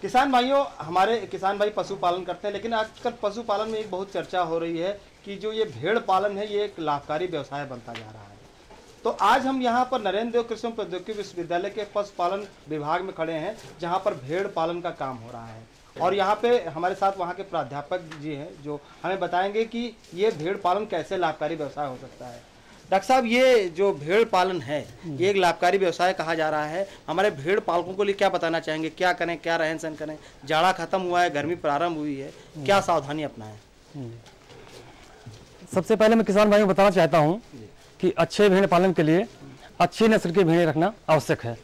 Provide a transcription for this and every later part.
किसान भाइयों, हमारे किसान भाई पशुपालन करते हैं, लेकिन आजकल पशुपालन में एक बहुत चर्चा हो रही है कि जो ये भेड़ पालन है ये एक लाभकारी व्यवसाय बनता जा रहा है। तो आज हम यहाँ पर नरेंद्र देव कृषि प्रौद्योगिकी विश्वविद्यालय के पशुपालन विभाग में खड़े हैं, जहाँ पर भेड़ पालन का काम हो रहा है। और यहाँ पे हमारे साथ वहाँ के प्राध्यापक जी हैं जो हमें बताएंगे कि ये भेड़ पालन कैसे लाभकारी व्यवसाय हो सकता है। डॉक्टर साहब, ये जो भेड़ पालन है ये एक लाभकारी व्यवसाय कहा जा रहा है। हमारे भेड़ पालकों को लिए क्या बताना चाहेंगे, क्या करें, क्या रहन सहन करें? जाड़ा खत्म हुआ है, गर्मी प्रारंभ हुई है, क्या सावधानी अपनाएं? सबसे पहले मैं किसान भाइयों को बताना चाहता हूँ कि अच्छे भेड़ पालन के लिए अच्छी नस्ल की भेड़ें रखना आवश्यक है।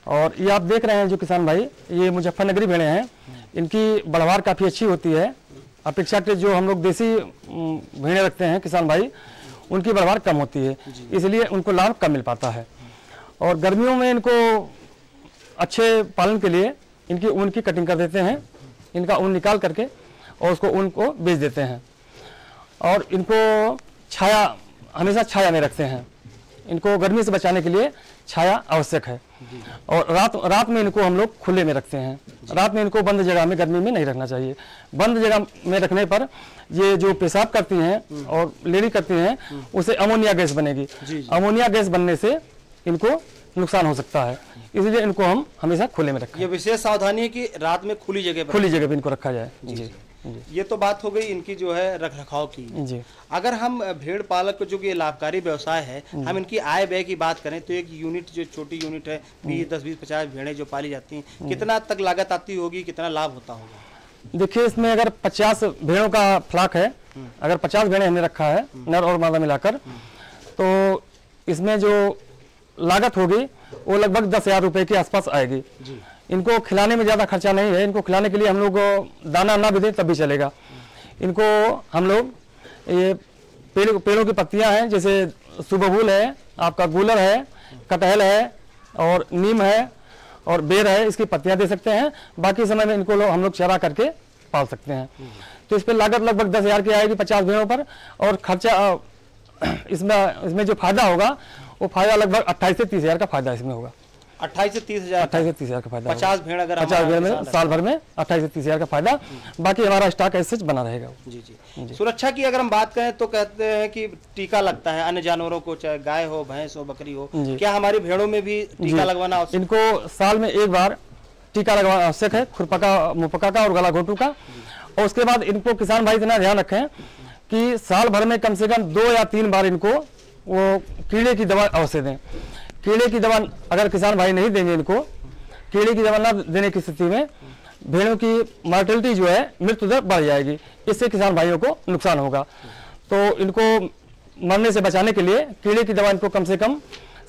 और ये आप देख रहे हैं जो किसान भाई, ये मुजफ्फरनगरी भेड़ें हैं, इनकी बढ़वार काफ़ी अच्छी होती है। अपेक्षाकृत जो हम लोग देसी भेड़ें रखते हैं किसान भाई, उनकी बढ़वार कम होती है, इसलिए उनको लाभ कम मिल पाता है। और गर्मियों में इनको अच्छे पालन के लिए इनकी ऊन की कटिंग कर देते हैं, इनका ऊन निकाल करके और उसको ऊन को बेच देते हैं। और इनको छाया, हमेशा छाया में रखते हैं। इनको गर्मी से बचाने के लिए छाया आवश्यक है। और रात में इनको हम लोग खुले में रखते हैं। रात में इनको बंद जगह में गर्मी में नहीं रखना चाहिए। बंद जगह में रखने पर ये जो पेशाब करती हैं और लेरी करती हैं, उसे अमोनिया गैस बनेगी। अमोनिया गैस बनने से इनको नुकसान हो सकता है, इसलिए इनको हम हमेशा खुले में रखें। ये विशेष सावधानी है कि रात में खुली जगह पर इनको रखा जाए। जी। ये तो बात हो गई इनकी जो है रख रखाव की। जी। अगर हम भेड़ पालक को, जो कि लाभकारी व्यवसाय है, हम इनकी आय व्यय की बात करें तो एक यूनिट, जो छोटी यूनिट है, 10, 20, 50 भेड़ें जो पाली जाती हैं, कितना तक लागत आती होगी, कितना लाभ होता होगा? देखिए, इसमें अगर 50 भेड़ों का फ्लाक है, अगर 50 भेड़ें हमने रखा है नर और मादा मिलाकर, तो इसमें जो लागत होगी वो लगभग 10,000 रुपये के आसपास आएगी। इनको खिलाने में ज़्यादा खर्चा नहीं है। इनको खिलाने के लिए हम लोग दाना ना भी दें तब भी चलेगा। इनको हम लोग ये पेड़ों की पत्तियां हैं, जैसे सुबबूल है, आपका गूलर है, कटहल है और नीम है और बेर है, इसकी पत्तियां दे सकते हैं। बाकी समय में इनको हम लोग चरा करके पाल सकते हैं। तो इस पर लागत लगभग 10,000 की आएगी 50 भेड़ों पर। और खर्चा इसमें जो फायदा होगा वो फायदा लगभग 28 से 30,000 का फायदा इसमें होगा। 28 से 30,000 का फायदा। 50 भेड़ अगर 50 भेड़ में साल भर में 28 से 30,000 का फायदा। बाकी हमारा स्टॉक ऐसे बना रहेगा। जी। सुरक्षा की अगर हम बात करें तो कहते हैं कि टीका लगता है अन्य जानवरों को, चाहे गाय हो, भैंस हो, बकरी हो। क्या हमारी भेड़ों में भी टीका लगवाना आवश्यक? इनको साल में एक बार टीका लगवाना आवश्यक है, खुरपका, मुहपका का और गला घोटू का। और उसके बाद इनको किसान भाई इतना ध्यान रखें कि साल भर में कम से कम 2 या 3 बार इनको वो कीड़े की दवा अवश्य दें। कीड़े की दवा अगर किसान भाई नहीं देंगे, इनको कीड़े की दवा न देने की स्थिति में भेड़ों की मॉर्टेलिटी जो है, मृत्यु दर बढ़ जाएगी। इससे किसान भाइयों को नुकसान होगा। तो इनको मरने से बचाने के लिए कीड़े की दवा इनको कम से कम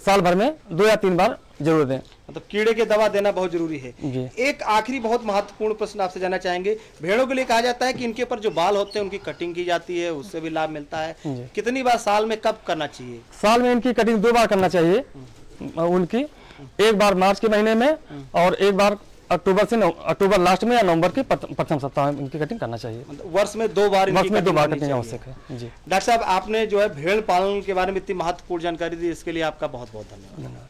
साल भर में 2 या 3 बार जरूर दें। मतलब कीड़े की दवा देना बहुत जरूरी है। एक आखिरी बहुत महत्वपूर्ण प्रश्न आपसे जानना चाहेंगे। भेड़ों के लिए कहा जाता है कि इनके ऊपर जो बाल होते हैं उनकी कटिंग की जाती है, उससे भी लाभ मिलता है। कितनी बार साल में, कब करना चाहिए? साल में इनकी कटिंग 2 बार करना चाहिए उनकी। एक बार मार्च के महीने में और एक बार अक्टूबर लास्ट में या नवंबर के प्रथम सप्ताह में इनकी कटिंग करना चाहिए। वर्ष में 2 बार कटिंग आवश्यक है। जी। डॉक्टर साहब, आपने जो है भेड़ पालन के बारे में इतनी महत्वपूर्ण जानकारी दी, इसके लिए आपका बहुत बहुत धन्यवाद।